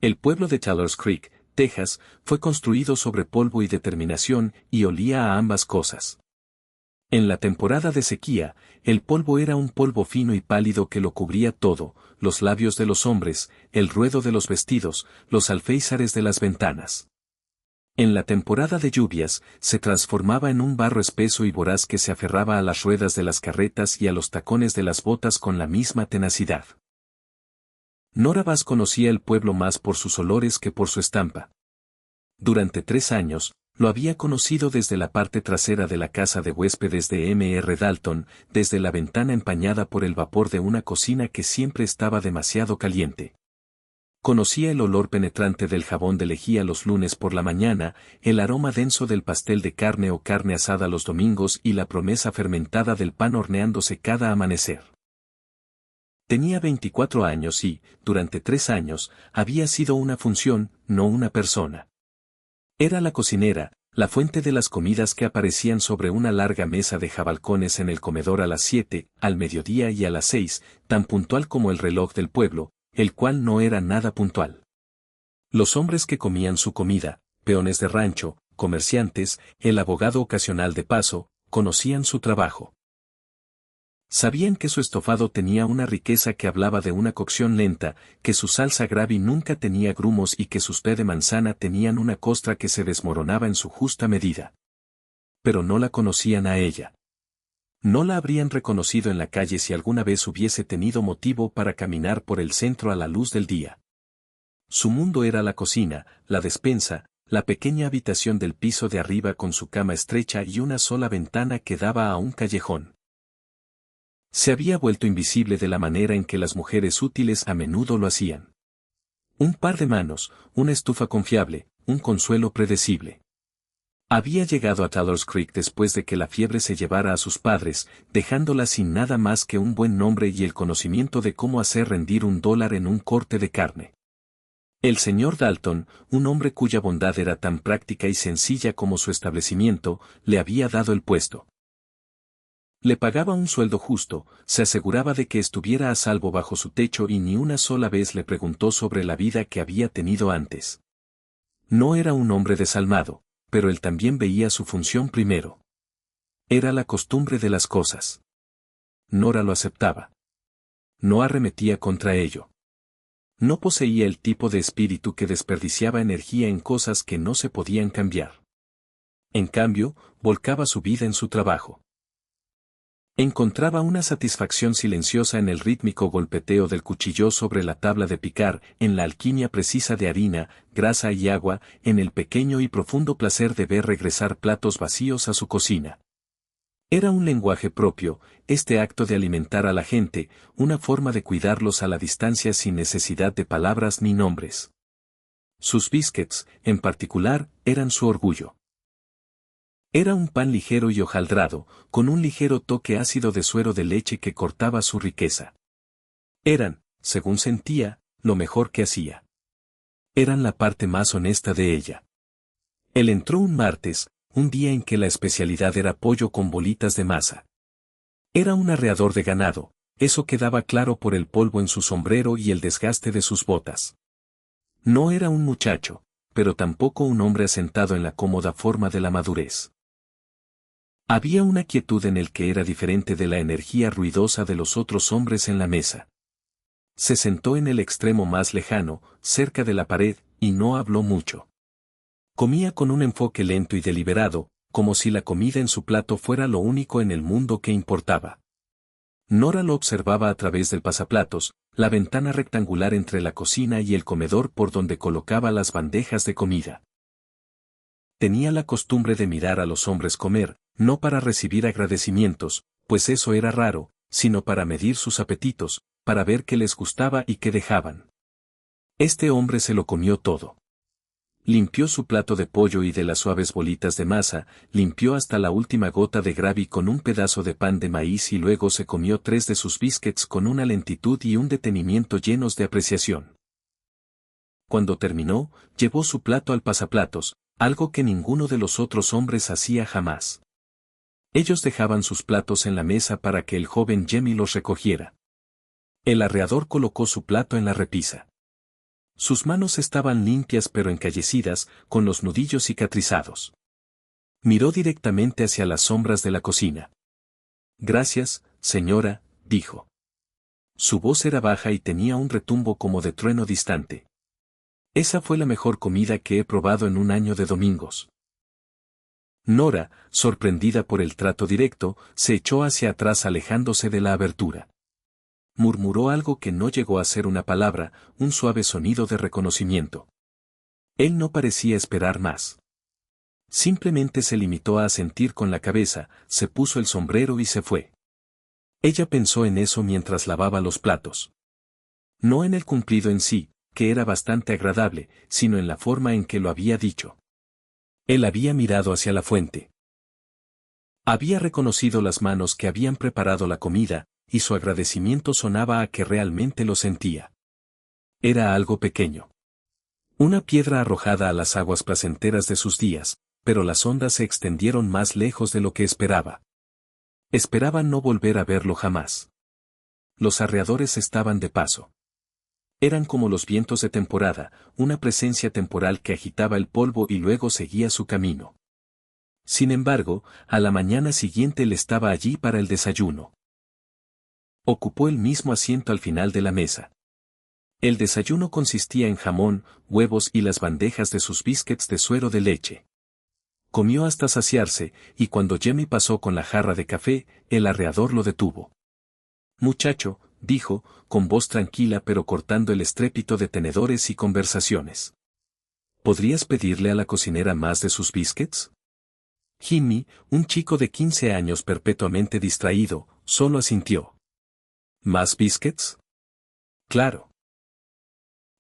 El pueblo de Taylor's Creek, Texas, fue construido sobre polvo y determinación y olía a ambas cosas. En la temporada de sequía, el polvo era un polvo fino y pálido que lo cubría todo, los labios de los hombres, el ruedo de los vestidos, los alféizares de las ventanas. En la temporada de lluvias, se transformaba en un barro espeso y voraz que se aferraba a las ruedas de las carretas y a los tacones de las botas con la misma tenacidad. Nora Bass conocía el pueblo más por sus olores que por su estampa. Durante 3 años, lo había conocido desde la parte trasera de la casa de huéspedes de M.R. Dalton, desde la ventana empañada por el vapor de una cocina que siempre estaba demasiado caliente. Conocía el olor penetrante del jabón de lejía los lunes por la mañana, el aroma denso del pastel de carne o carne asada los domingos y la promesa fermentada del pan horneándose cada amanecer. Tenía 24 años y, durante 3 años, había sido una función, no una persona. Era la cocinera, la fuente de las comidas que aparecían sobre una larga mesa de jabalcones en el comedor a las 7, al mediodía y a las 6, tan puntual como el reloj del pueblo, el cual no era nada puntual. Los hombres que comían su comida, peones de rancho, comerciantes, el abogado ocasional de paso, conocían su trabajo. Sabían que su estofado tenía una riqueza que hablaba de una cocción lenta, que su salsa gravy nunca tenía grumos y que sus té de manzana tenían una costra que se desmoronaba en su justa medida. Pero no la conocían a ella. No la habrían reconocido en la calle si alguna vez hubiese tenido motivo para caminar por el centro a la luz del día. Su mundo era la cocina, la despensa, la pequeña habitación del piso de arriba con su cama estrecha y una sola ventana que daba a un callejón. Se había vuelto invisible de la manera en que las mujeres útiles a menudo lo hacían. Un par de manos, una estufa confiable, un consuelo predecible. Había llegado a Taylor's Creek después de que la fiebre se llevara a sus padres, dejándola sin nada más que un buen nombre y el conocimiento de cómo hacer rendir $1 en un corte de carne. El señor Dalton, un hombre cuya bondad era tan práctica y sencilla como su establecimiento, le había dado el puesto. Le pagaba un sueldo justo, se aseguraba de que estuviera a salvo bajo su techo y ni una sola vez le preguntó sobre la vida que había tenido antes. No era un hombre desalmado, pero él también veía su función primero. Era la costumbre de las cosas. Nora lo aceptaba. No arremetía contra ello. No poseía el tipo de espíritu que desperdiciaba energía en cosas que no se podían cambiar. En cambio, volcaba su vida en su trabajo. Encontraba una satisfacción silenciosa en el rítmico golpeteo del cuchillo sobre la tabla de picar, en la alquimia precisa de harina, grasa y agua, en el pequeño y profundo placer de ver regresar platos vacíos a su cocina. Era un lenguaje propio, este acto de alimentar a la gente, una forma de cuidarlos a la distancia sin necesidad de palabras ni nombres. Sus biscuits, en particular, eran su orgullo. Era un pan ligero y hojaldrado, con un ligero toque ácido de suero de leche que cortaba su riqueza. Eran, según sentía, lo mejor que hacía. Eran la parte más honesta de ella. Él entró un martes, un día en que la especialidad era pollo con bolitas de masa. Era un arreador de ganado, eso quedaba claro por el polvo en su sombrero y el desgaste de sus botas. No era un muchacho, pero tampoco un hombre asentado en la cómoda forma de la madurez. Había una quietud en él que era diferente de la energía ruidosa de los otros hombres en la mesa. Se sentó en el extremo más lejano, cerca de la pared, y no habló mucho. Comía con un enfoque lento y deliberado, como si la comida en su plato fuera lo único en el mundo que importaba. Nora lo observaba a través del pasaplatos, la ventana rectangular entre la cocina y el comedor por donde colocaba las bandejas de comida. Tenía la costumbre de mirar a los hombres comer, no para recibir agradecimientos, pues eso era raro, sino para medir sus apetitos, para ver qué les gustaba y qué dejaban. Este hombre se lo comió todo. Limpió su plato de pollo y de las suaves bolitas de masa, limpió hasta la última gota de gravy con un pedazo de pan de maíz y luego se comió 3 de sus biscuits con una lentitud y un detenimiento llenos de apreciación. Cuando terminó, llevó su plato al pasaplatos, algo que ninguno de los otros hombres hacía jamás. Ellos dejaban sus platos en la mesa para que el joven Jemmy los recogiera. El arreador colocó su plato en la repisa. Sus manos estaban limpias pero encallecidas, con los nudillos cicatrizados. Miró directamente hacia las sombras de la cocina. Gracias, señora, dijo. Su voz era baja y tenía un retumbo como de trueno distante. Esa fue la mejor comida que he probado en un año de domingos. Nora, sorprendida por el trato directo, se echó hacia atrás alejándose de la abertura. Murmuró algo que no llegó a ser una palabra, un suave sonido de reconocimiento. Él no parecía esperar más. Simplemente se limitó a asentir con la cabeza, se puso el sombrero y se fue. Ella pensó en eso mientras lavaba los platos. No en el cumplido en sí, que era bastante agradable, sino en la forma en que lo había dicho. Él había mirado hacia la fuente. Había reconocido las manos que habían preparado la comida, y su agradecimiento sonaba a que realmente lo sentía. Era algo pequeño. Una piedra arrojada a las aguas placenteras de sus días, pero las ondas se extendieron más lejos de lo que esperaba. Esperaba no volver a verlo jamás. Los arreadores estaban de paso. Eran como los vientos de temporada, una presencia temporal que agitaba el polvo y luego seguía su camino. Sin embargo, a la mañana siguiente él estaba allí para el desayuno. Ocupó el mismo asiento al final de la mesa. El desayuno consistía en jamón, huevos y las bandejas de sus biscuits de suero de leche. Comió hasta saciarse, y cuando Jamie pasó con la jarra de café, el arreador lo detuvo. Muchacho, dijo, con voz tranquila pero cortando el estrépito de tenedores y conversaciones. ¿Podrías pedirle a la cocinera más de sus biscuits? Jimmy, un chico de 15 años perpetuamente distraído, solo asintió. ¿Más biscuits? Claro.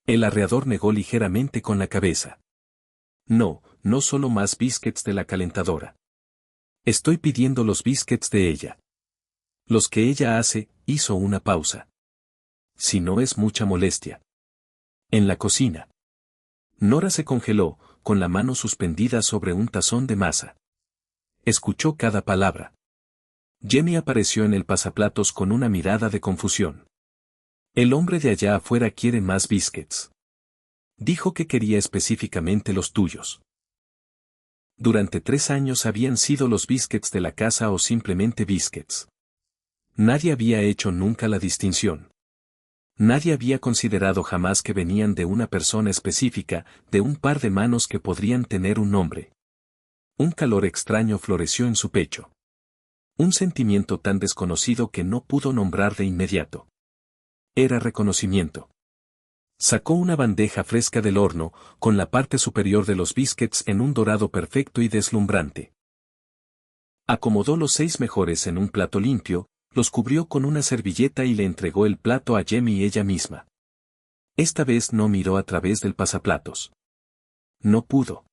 El arreador negó ligeramente con la cabeza. No, no solo más biscuits de la calentadora. Estoy pidiendo los biscuits de ella. Los que ella hace, hizo una pausa. Si no es mucha molestia. En la cocina. Nora se congeló, con la mano suspendida sobre un tazón de masa. Escuchó cada palabra. Jamie apareció en el pasaplatos con una mirada de confusión. El hombre de allá afuera quiere más biscuits. Dijo que quería específicamente los tuyos. Durante 3 años habían sido los biscuits de la casa o simplemente biscuits. Nadie había hecho nunca la distinción. Nadie había considerado jamás que venían de una persona específica, de un par de manos que podrían tener un nombre. Un calor extraño floreció en su pecho. Un sentimiento tan desconocido que no pudo nombrar de inmediato. Era reconocimiento. Sacó una bandeja fresca del horno, con la parte superior de los biscuits en un dorado perfecto y deslumbrante. Acomodó los 6 mejores en un plato limpio, los cubrió con una servilleta y le entregó el plato a Jamie ella misma. Esta vez no miró a través del pasaplatos. No pudo.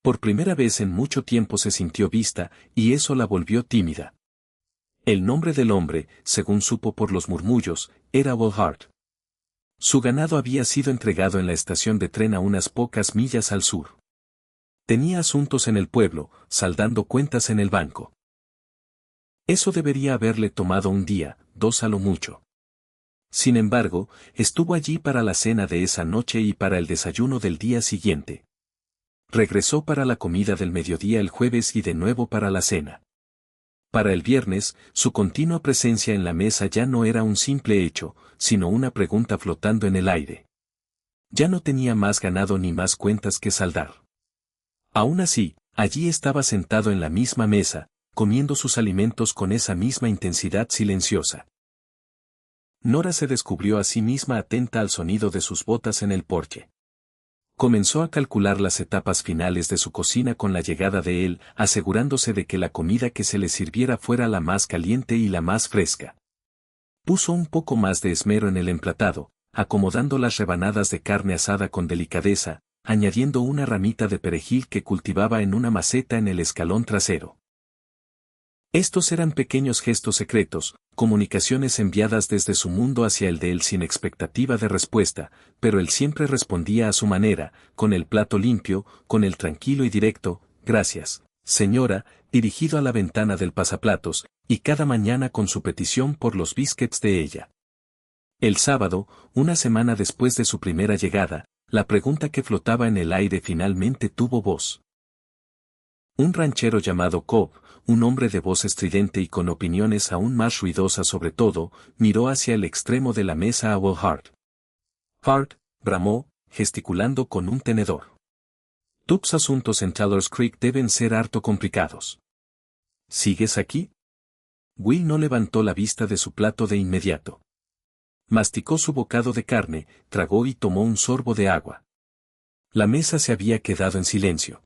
Por primera vez en mucho tiempo se sintió vista, y eso la volvió tímida. El nombre del hombre, según supo por los murmullos, era Will Hart. Su ganado había sido entregado en la estación de tren a unas pocas millas al sur. Tenía asuntos en el pueblo, saldando cuentas en el banco. Eso debería haberle tomado un día, 2 a lo mucho. Sin embargo, estuvo allí para la cena de esa noche y para el desayuno del día siguiente. Regresó para la comida del mediodía el jueves y de nuevo para la cena. Para el viernes, su continua presencia en la mesa ya no era un simple hecho, sino una pregunta flotando en el aire. Ya no tenía más ganado ni más cuentas que saldar. Aún así, allí estaba sentado en la misma mesa, comiendo sus alimentos con esa misma intensidad silenciosa. Nora se descubrió a sí misma atenta al sonido de sus botas en el porche. Comenzó a calcular las etapas finales de su cocina con la llegada de él, asegurándose de que la comida que se le sirviera fuera la más caliente y la más fresca. Puso un poco más de esmero en el emplatado, acomodando las rebanadas de carne asada con delicadeza, añadiendo una ramita de perejil que cultivaba en una maceta en el escalón trasero. Estos eran pequeños gestos secretos, comunicaciones enviadas desde su mundo hacia el de él sin expectativa de respuesta, pero él siempre respondía a su manera, con el plato limpio, con el tranquilo y directo, gracias, señora, dirigido a la ventana del pasaplatos, y cada mañana con su petición por los biscuits de ella. El sábado, una semana después de su primera llegada, la pregunta que flotaba en el aire finalmente tuvo voz. Un ranchero llamado Cobb, un hombre de voz estridente y con opiniones aún más ruidosas sobre todo, miró hacia el extremo de la mesa a Will Hart. Hart, bramó, gesticulando con un tenedor. Tus asuntos en Taylor's Creek deben ser harto complicados. ¿Sigues aquí? Will no levantó la vista de su plato de inmediato. Masticó su bocado de carne, tragó y tomó un sorbo de agua. La mesa se había quedado en silencio.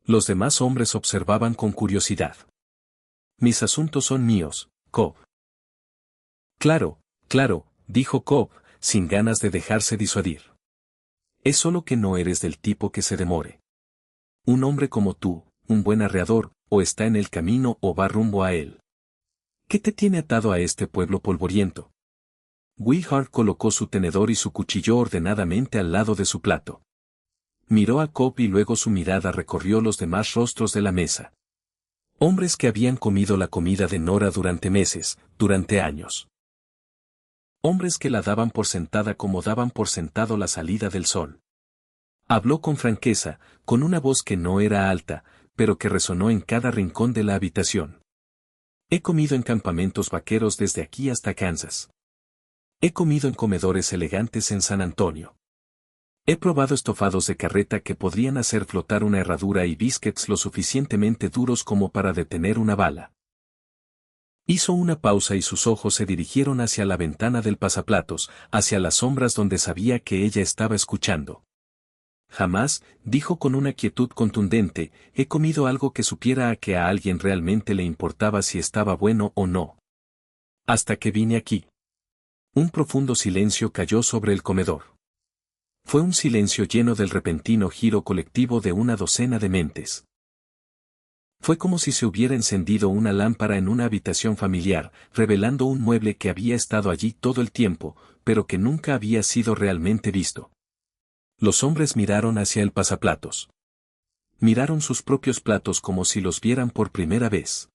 Los demás hombres observaban con curiosidad. Mis asuntos son míos, Cobb. Claro, claro, dijo Cobb, sin ganas de dejarse disuadir. Es solo que no eres del tipo que se demore. Un hombre como tú, un buen arreador, o está en el camino o va rumbo a él. ¿Qué te tiene atado a este pueblo polvoriento? Will Hart colocó su tenedor y su cuchillo ordenadamente al lado de su plato. Miró a Cobb y luego su mirada recorrió los demás rostros de la mesa. Hombres que habían comido la comida de Nora durante meses, durante años. Hombres que la daban por sentada como daban por sentado la salida del sol. Habló con franqueza, con una voz que no era alta, pero que resonó en cada rincón de la habitación. He comido en campamentos vaqueros desde aquí hasta Kansas. He comido en comedores elegantes en San Antonio. He probado estofados de carreta que podrían hacer flotar una herradura y biscuits lo suficientemente duros como para detener una bala. Hizo una pausa y sus ojos se dirigieron hacia la ventana del pasaplatos, hacia las sombras donde sabía que ella estaba escuchando. Jamás, dijo con una quietud contundente, he comido algo que supiera a que a alguien realmente le importaba si estaba bueno o no. Hasta que vine aquí. Un profundo silencio cayó sobre el comedor. Fue un silencio lleno del repentino giro colectivo de una docena de mentes. Fue como si se hubiera encendido una lámpara en una habitación familiar, revelando un mueble que había estado allí todo el tiempo, pero que nunca había sido realmente visto. Los hombres miraron hacia el pasaplatos. Miraron sus propios platos como si los vieran por primera vez.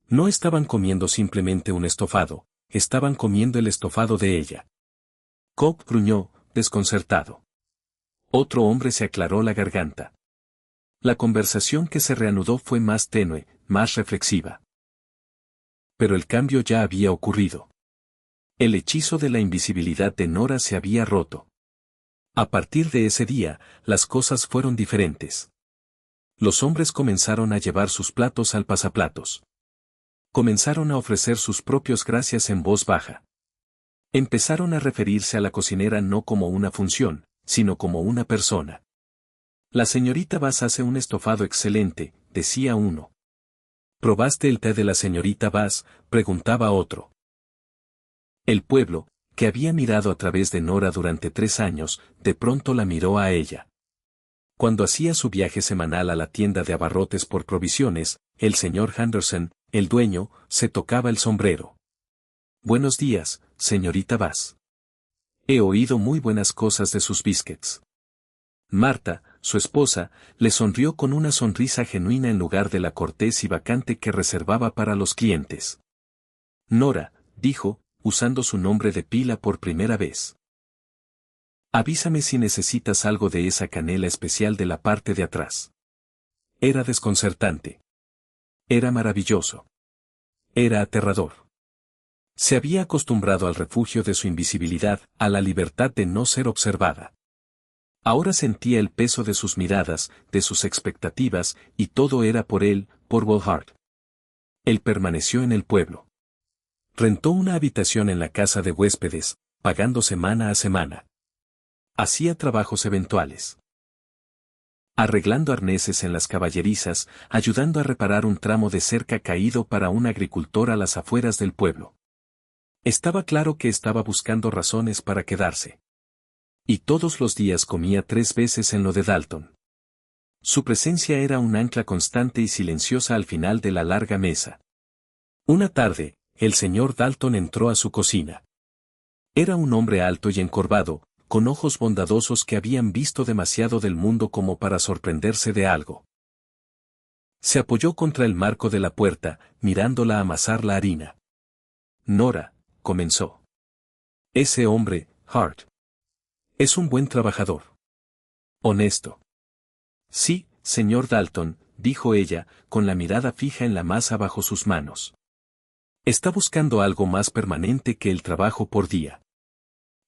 No estaban comiendo simplemente un estofado, estaban comiendo el estofado de ella. Cobb gruñó, desconcertado. Otro hombre se aclaró la garganta. La conversación que se reanudó fue más tenue, más reflexiva. Pero el cambio ya había ocurrido. El hechizo de la invisibilidad de Nora se había roto. A partir de ese día, las cosas fueron diferentes. Los hombres comenzaron a llevar sus platos al pasaplatos. Comenzaron a ofrecer sus propios gracias en voz baja. Empezaron a referirse a la cocinera no como una función, sino como una persona. La señorita Bass hace un estofado excelente, decía uno. ¿Probaste el té de la señorita Bass?, preguntaba otro. El pueblo, que había mirado a través de Nora durante 3 años, de pronto la miró a ella. Cuando hacía su viaje semanal a la tienda de abarrotes por provisiones, el señor Henderson, el dueño, se tocaba el sombrero. Buenos días, señorita Bass. He oído muy buenas cosas de sus biscuits. Marta, su esposa, le sonrió con una sonrisa genuina en lugar de la cortés y vacante que reservaba para los clientes. Nora, dijo, usando su nombre de pila por primera vez. Avísame si necesitas algo de esa canela especial de la parte de atrás. Era desconcertante. Era maravilloso. Era aterrador. Se había acostumbrado al refugio de su invisibilidad, a la libertad de no ser observada. Ahora sentía el peso de sus miradas, de sus expectativas, y todo era por él, por Will Hart. Él permaneció en el pueblo. Rentó una habitación en la casa de huéspedes, pagando semana a semana. Hacía trabajos eventuales. Arreglando arneses en las caballerizas, ayudando a reparar un tramo de cerca caído para un agricultor a las afueras del pueblo. Estaba claro que estaba buscando razones para quedarse. Y todos los días comía 3 veces en lo de Dalton. Su presencia era un ancla constante y silenciosa al final de la larga mesa. Una tarde, el señor Dalton entró a su cocina. Era un hombre alto y encorvado, con ojos bondadosos que habían visto demasiado del mundo como para sorprenderse de algo. Se apoyó contra el marco de la puerta, mirándola amasar la harina. Nora, comenzó. Ese hombre, Hart, es un buen trabajador. Honesto. Sí, señor Dalton, dijo ella, con la mirada fija en la masa bajo sus manos. Está buscando algo más permanente que el trabajo por día.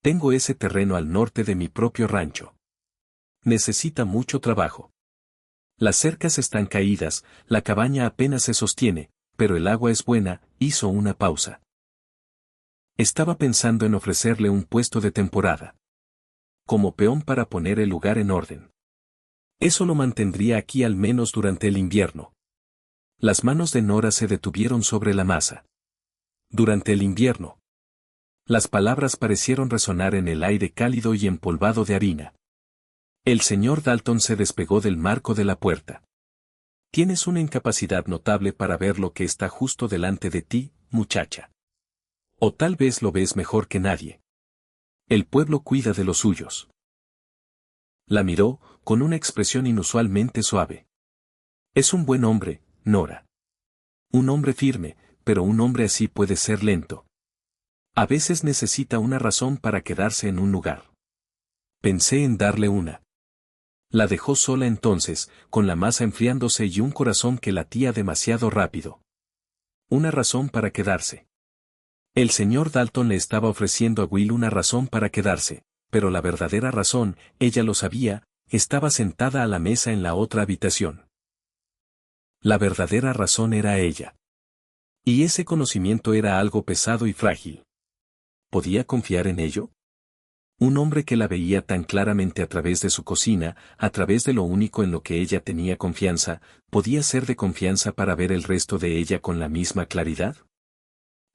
Tengo ese terreno al norte de mi propio rancho. Necesita mucho trabajo. Las cercas están caídas, la cabaña apenas se sostiene, pero el agua es buena, hizo una pausa. Estaba pensando en ofrecerle un puesto de temporada. Como peón para poner el lugar en orden. Eso lo mantendría aquí al menos durante el invierno. Las manos de Nora se detuvieron sobre la masa. Durante el invierno. Las palabras parecieron resonar en el aire cálido y empolvado de harina. El señor Dalton se despegó del marco de la puerta. Tienes una incapacidad notable para ver lo que está justo delante de ti, muchacha. O tal vez lo ves mejor que nadie. El pueblo cuida de los suyos. La miró, con una expresión inusualmente suave. Es un buen hombre, Nora. Un hombre firme, pero un hombre así puede ser lento. A veces necesita una razón para quedarse en un lugar. Pensé en darle una. La dejó sola entonces, con la masa enfriándose y un corazón que latía demasiado rápido. Una razón para quedarse. El señor Dalton le estaba ofreciendo a Will una razón para quedarse, pero la verdadera razón, ella lo sabía, estaba sentada a la mesa en la otra habitación. La verdadera razón era ella. Y ese conocimiento era algo pesado y frágil. ¿Podía confiar en ello? Un hombre que la veía tan claramente a través de su cocina, a través de lo único en lo que ella tenía confianza, ¿podía ser de confianza para ver el resto de ella con la misma claridad?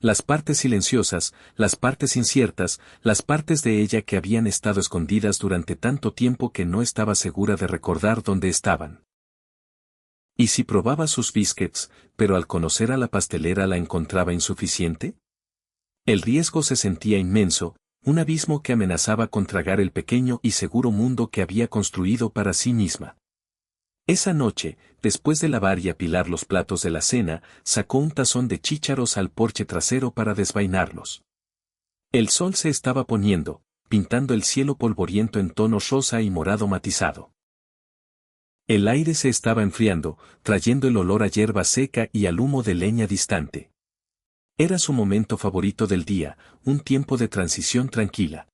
Las partes silenciosas, las partes inciertas, las partes de ella que habían estado escondidas durante tanto tiempo que no estaba segura de recordar dónde estaban. ¿Y si probaba sus biscuits, pero al conocer a la pastelera la encontraba insuficiente? El riesgo se sentía inmenso, un abismo que amenazaba con tragar el pequeño y seguro mundo que había construido para sí misma. Esa noche, después de lavar y apilar los platos de la cena, sacó un tazón de chícharos al porche trasero para desvainarlos. El sol se estaba poniendo, pintando el cielo polvoriento en tonos rosa y morado matizado. El aire se estaba enfriando, trayendo el olor a hierba seca y al humo de leña distante. Era su momento favorito del día, un tiempo de transición tranquila.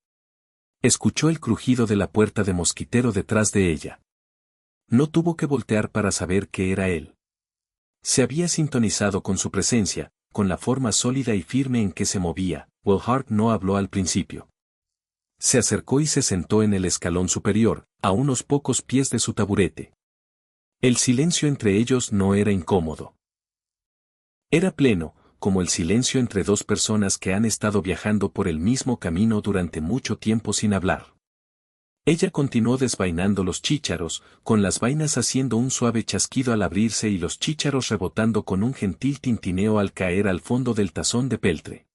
Escuchó el crujido de la puerta de mosquitero detrás de ella. No tuvo que voltear para saber que era él. Se había sintonizado con su presencia, con la forma sólida y firme en que se movía. Will Hart no habló al principio. Se acercó y se sentó en el escalón superior, a unos pocos pies de su taburete. El silencio entre ellos no era incómodo. Era pleno, como el silencio entre dos personas que han estado viajando por el mismo camino durante mucho tiempo sin hablar. Ella continuó desvainando los chícharos, con las vainas haciendo un suave chasquido al abrirse y los chícharos rebotando con un gentil tintineo al caer al fondo del tazón de peltre.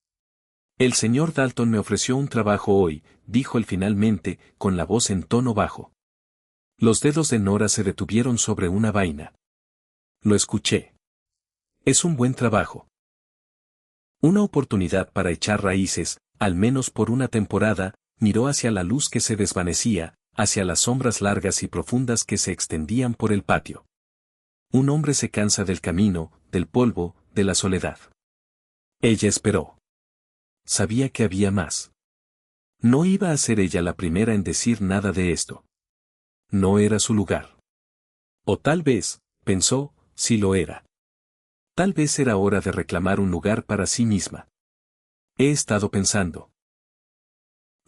El señor Dalton me ofreció un trabajo hoy, dijo él finalmente, con la voz en tono bajo. Los dedos de Nora se detuvieron sobre una vaina. Lo escuché. Es un buen trabajo. Una oportunidad para echar raíces, al menos por una temporada. Miró hacia la luz que se desvanecía, hacia las sombras largas y profundas que se extendían por el patio. Un hombre se cansa del camino, del polvo, de la soledad. Ella esperó. Sabía que había más. No iba a ser ella la primera en decir nada de esto. No era su lugar. O tal vez, pensó, sí lo era. Tal vez era hora de reclamar un lugar para sí misma. He estado pensando.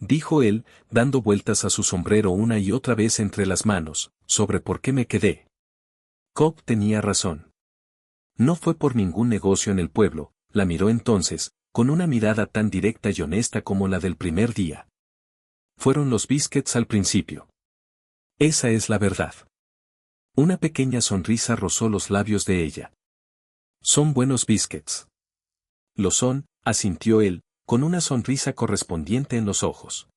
Dijo él, dando vueltas a su sombrero una y otra vez entre las manos, sobre por qué me quedé. Cobb tenía razón. No fue por ningún negocio en el pueblo, la miró entonces, con una mirada tan directa y honesta como la del primer día. Fueron los biscuits al principio. Esa es la verdad. Una pequeña sonrisa rozó los labios de ella. Son buenos biscuits. Lo son, asintió él, con una sonrisa correspondiente en los ojos.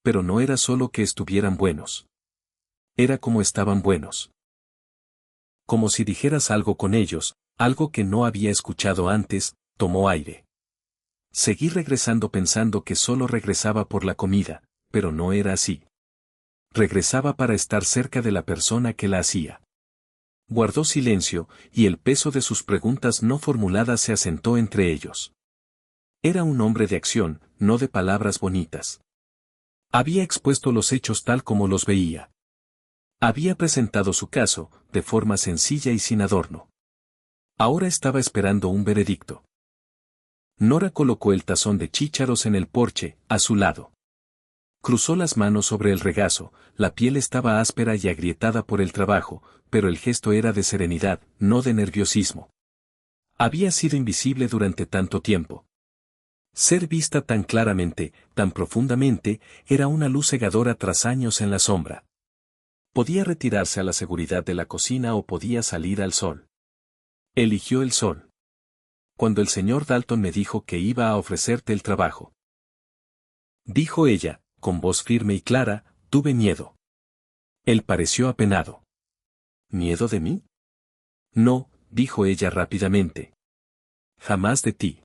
Pero no era solo que estuvieran buenos. Era como estaban buenos. Como si dijeras algo con ellos, algo que no había escuchado antes, tomó aire. Seguí regresando pensando que solo regresaba por la comida, pero no era así. Regresaba para estar cerca de la persona que la hacía. Guardó silencio, y el peso de sus preguntas no formuladas se asentó entre ellos. Era un hombre de acción, no de palabras bonitas. Había expuesto los hechos tal como los veía. Había presentado su caso, de forma sencilla y sin adorno. Ahora estaba esperando un veredicto. Nora colocó el tazón de chícharos en el porche, a su lado. Cruzó las manos sobre el regazo, la piel estaba áspera y agrietada por el trabajo, pero el gesto era de serenidad, no de nerviosismo. Había sido invisible durante tanto tiempo. Ser vista tan claramente, tan profundamente, era una luz cegadora tras años en la sombra. Podía retirarse a la seguridad de la cocina o podía salir al sol. Eligió el sol. Cuando el señor Dalton me dijo que iba a ofrecerte el trabajo, dijo ella, con voz firme y clara, tuve miedo. Él pareció apenado. ¿Miedo de mí? No, dijo ella rápidamente. Jamás de ti.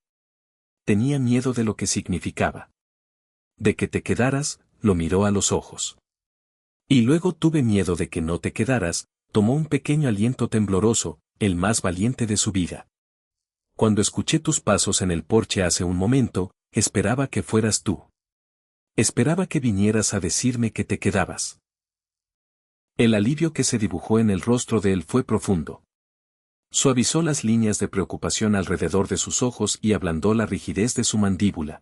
Tenía miedo de lo que significaba. De que te quedaras, lo miró a los ojos. Y luego tuve miedo de que no te quedaras, tomó un pequeño aliento tembloroso, el más valiente de su vida. Cuando escuché tus pasos en el porche hace un momento, esperaba que fueras tú. Esperaba que vinieras a decirme que te quedabas. El alivio que se dibujó en el rostro de él fue profundo. Suavizó las líneas de preocupación alrededor de sus ojos y ablandó la rigidez de su mandíbula.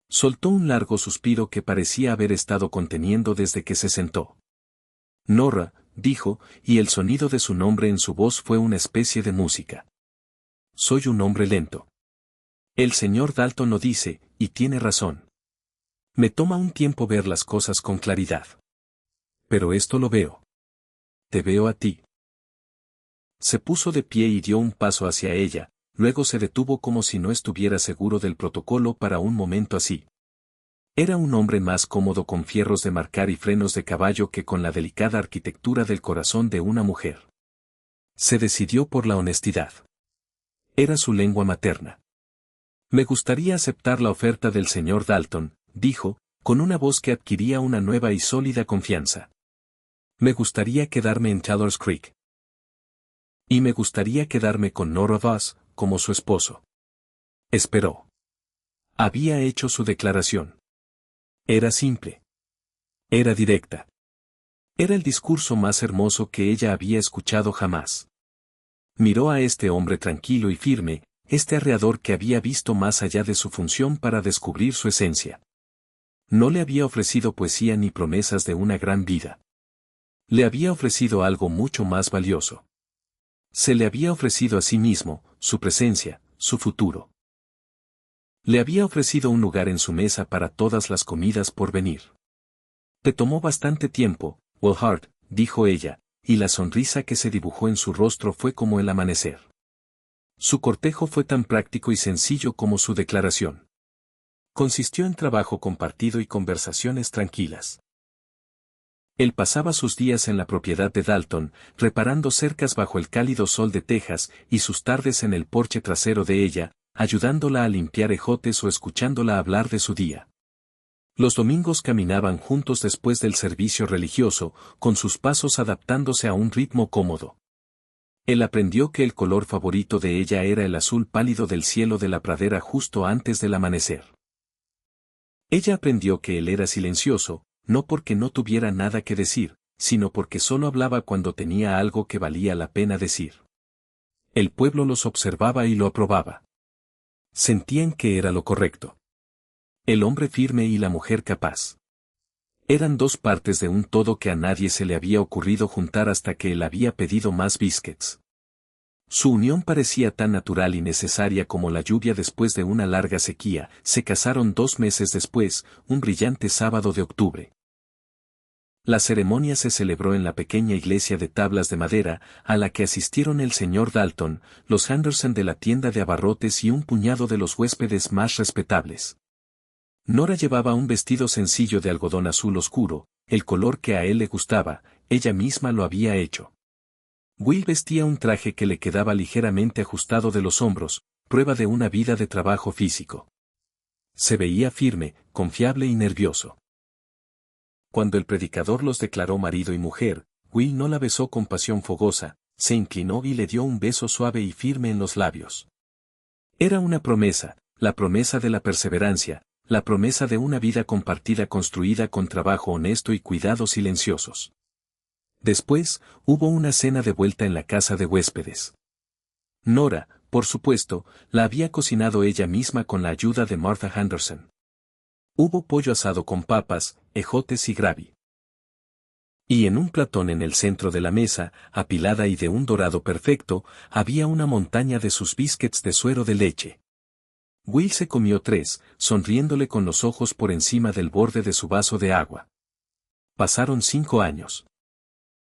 Soltó un largo suspiro que parecía haber estado conteniendo desde que se sentó. Nora, dijo, y el sonido de su nombre en su voz fue una especie de música. Soy un hombre lento. El señor Dalton lo dice, y tiene razón. Me toma un tiempo ver las cosas con claridad. Pero esto lo veo. Te veo a ti. Se puso de pie y dio un paso hacia ella, luego se detuvo como si no estuviera seguro del protocolo para un momento así. Era un hombre más cómodo con fierros de marcar y frenos de caballo que con la delicada arquitectura del corazón de una mujer. Se decidió por la honestidad. Era su lengua materna. Me gustaría aceptar la oferta del señor Dalton, dijo, con una voz que adquiría una nueva y sólida confianza. Me gustaría quedarme en Taylor's Creek. Y me gustaría quedarme con Nora Voss, como su esposo. Esperó. Había hecho su declaración. Era simple. Era directa. Era el discurso más hermoso que ella había escuchado jamás. Miró a este hombre tranquilo y firme, este arreador que había visto más allá de su función para descubrir su esencia. No le había ofrecido poesía ni promesas de una gran vida. Le había ofrecido algo mucho más valioso. Se le había ofrecido a sí mismo, su presencia, su futuro. Le había ofrecido un lugar en su mesa para todas las comidas por venir. Te tomó bastante tiempo, Willhard, dijo ella, y la sonrisa que se dibujó en su rostro fue como el amanecer. Su cortejo fue tan práctico y sencillo como su declaración. Consistió en trabajo compartido y conversaciones tranquilas. Él pasaba sus días en la propiedad de Dalton, reparando cercas bajo el cálido sol de Texas y sus tardes en el porche trasero de ella, ayudándola a limpiar ejotes o escuchándola hablar de su día. Los domingos caminaban juntos después del servicio religioso, con sus pasos adaptándose a un ritmo cómodo. Él aprendió que el color favorito de ella era el azul pálido del cielo de la pradera justo antes del amanecer. Ella aprendió que él era silencioso, no porque no tuviera nada que decir, sino porque solo hablaba cuando tenía algo que valía la pena decir. El pueblo los observaba y lo aprobaba. Sentían que era lo correcto. El hombre firme y la mujer capaz. Eran dos partes de un todo que a nadie se le había ocurrido juntar hasta que él había pedido más biscuits. Su unión parecía tan natural y necesaria como la lluvia después de una larga sequía. Se casaron 2 meses después, un brillante sábado de octubre. La ceremonia se celebró en la pequeña iglesia de tablas de madera, a la que asistieron el señor Dalton, los Henderson de la tienda de abarrotes y un puñado de los huéspedes más respetables. Nora llevaba un vestido sencillo de algodón azul oscuro, el color que a él le gustaba, ella misma lo había hecho. Will vestía un traje que le quedaba ligeramente ajustado de los hombros, prueba de una vida de trabajo físico. Se veía firme, confiable y nervioso. Cuando el predicador los declaró marido y mujer, Will no la besó con pasión fogosa, se inclinó y le dio un beso suave y firme en los labios. Era una promesa, la promesa de la perseverancia, la promesa de una vida compartida construida con trabajo honesto y cuidados silenciosos. Después, hubo una cena de vuelta en la casa de huéspedes. Nora, por supuesto, la había cocinado ella misma con la ayuda de Martha Henderson. Hubo pollo asado con papas, ejotes y gravy. Y en un platón en el centro de la mesa, apilada y de un dorado perfecto, había una montaña de sus biscuits de suero de leche. Will se comió 3, sonriéndole con los ojos por encima del borde de su vaso de agua. Pasaron 5 años.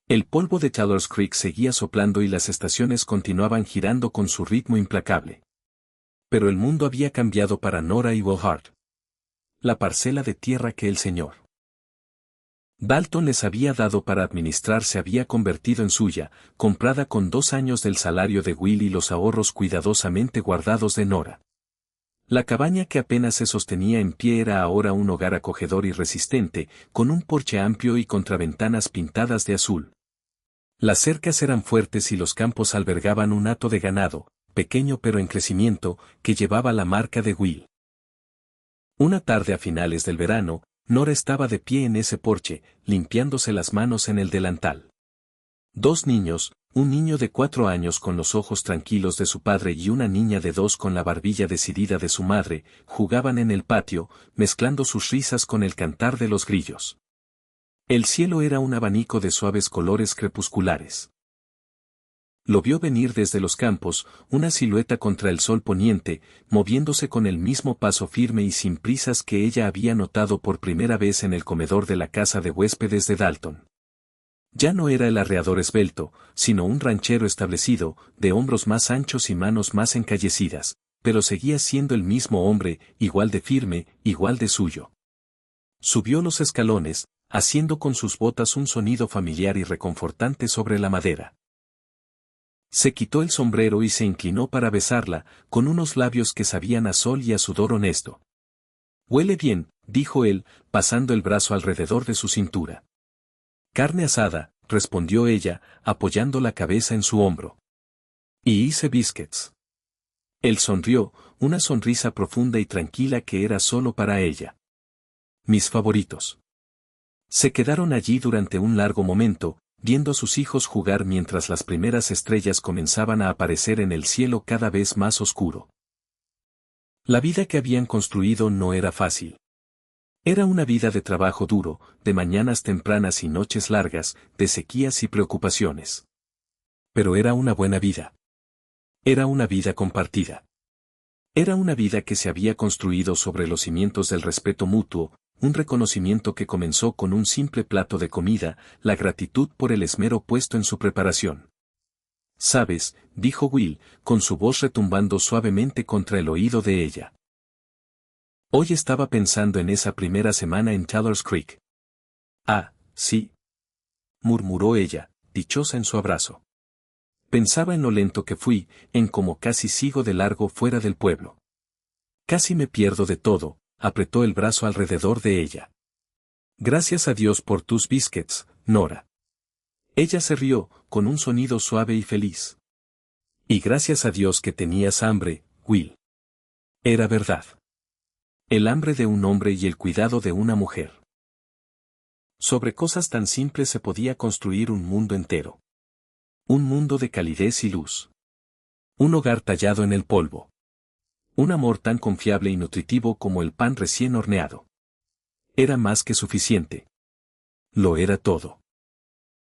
El polvo de Taylor's Creek seguía soplando y las estaciones continuaban girando con su ritmo implacable. Pero el mundo había cambiado para Nora y Will Hart. La parcela de tierra que el Sr. Dalton les había dado para administrar se había convertido en suya, comprada con 2 años del salario de Will y los ahorros cuidadosamente guardados de Nora. La cabaña que apenas se sostenía en pie era ahora un hogar acogedor y resistente, con un porche amplio y contraventanas pintadas de azul. Las cercas eran fuertes y los campos albergaban un hato de ganado, pequeño pero en crecimiento, que llevaba la marca de Will. Una tarde a finales del verano, Nora estaba de pie en ese porche, limpiándose las manos en el delantal. 2 niños, un niño de 4 años con los ojos tranquilos de su padre y una niña de 2 con la barbilla decidida de su madre, jugaban en el patio, mezclando sus risas con el cantar de los grillos. El cielo era un abanico de suaves colores crepusculares. Lo vio venir desde los campos, una silueta contra el sol poniente, moviéndose con el mismo paso firme y sin prisas que ella había notado por primera vez en el comedor de la casa de huéspedes de Dalton. Ya no era el arreador esbelto, sino un ranchero establecido, de hombros más anchos y manos más encallecidas, pero seguía siendo el mismo hombre, igual de firme, igual de suyo. Subió los escalones, haciendo con sus botas un sonido familiar y reconfortante sobre la madera. Se quitó el sombrero y se inclinó para besarla, con unos labios que sabían a sol y a sudor honesto. «Huele bien», dijo él, pasando el brazo alrededor de su cintura. «Carne asada», respondió ella, apoyando la cabeza en su hombro. «Y hice biscuits». Él sonrió, una sonrisa profunda y tranquila que era solo para ella. «Mis favoritos». Se quedaron allí durante un largo momento, viendo a sus hijos jugar mientras las primeras estrellas comenzaban a aparecer en el cielo cada vez más oscuro. La vida que habían construido no era fácil. Era una vida de trabajo duro, de mañanas tempranas y noches largas, de sequías y preocupaciones. Pero era una buena vida. Era una vida compartida. Era una vida que se había construido sobre los cimientos del respeto mutuo, un reconocimiento que comenzó con un simple plato de comida, la gratitud por el esmero puesto en su preparación. «Sabes», dijo Will, con su voz retumbando suavemente contra el oído de ella. «Hoy estaba pensando en esa primera semana en Taylor's Creek». «Ah, sí», murmuró ella, dichosa en su abrazo. «Pensaba en lo lento que fui, en cómo casi sigo de largo fuera del pueblo. Casi me pierdo de todo», apretó el brazo alrededor de ella. «Gracias a Dios por tus biscuits, Nora». Ella se rió, con un sonido suave y feliz. «Y gracias a Dios que tenías hambre, Will». Era verdad. El hambre de un hombre y el cuidado de una mujer. Sobre cosas tan simples se podía construir un mundo entero. Un mundo de calidez y luz. Un hogar tallado en el polvo. Un amor tan confiable y nutritivo como el pan recién horneado. Era más que suficiente. Lo era todo.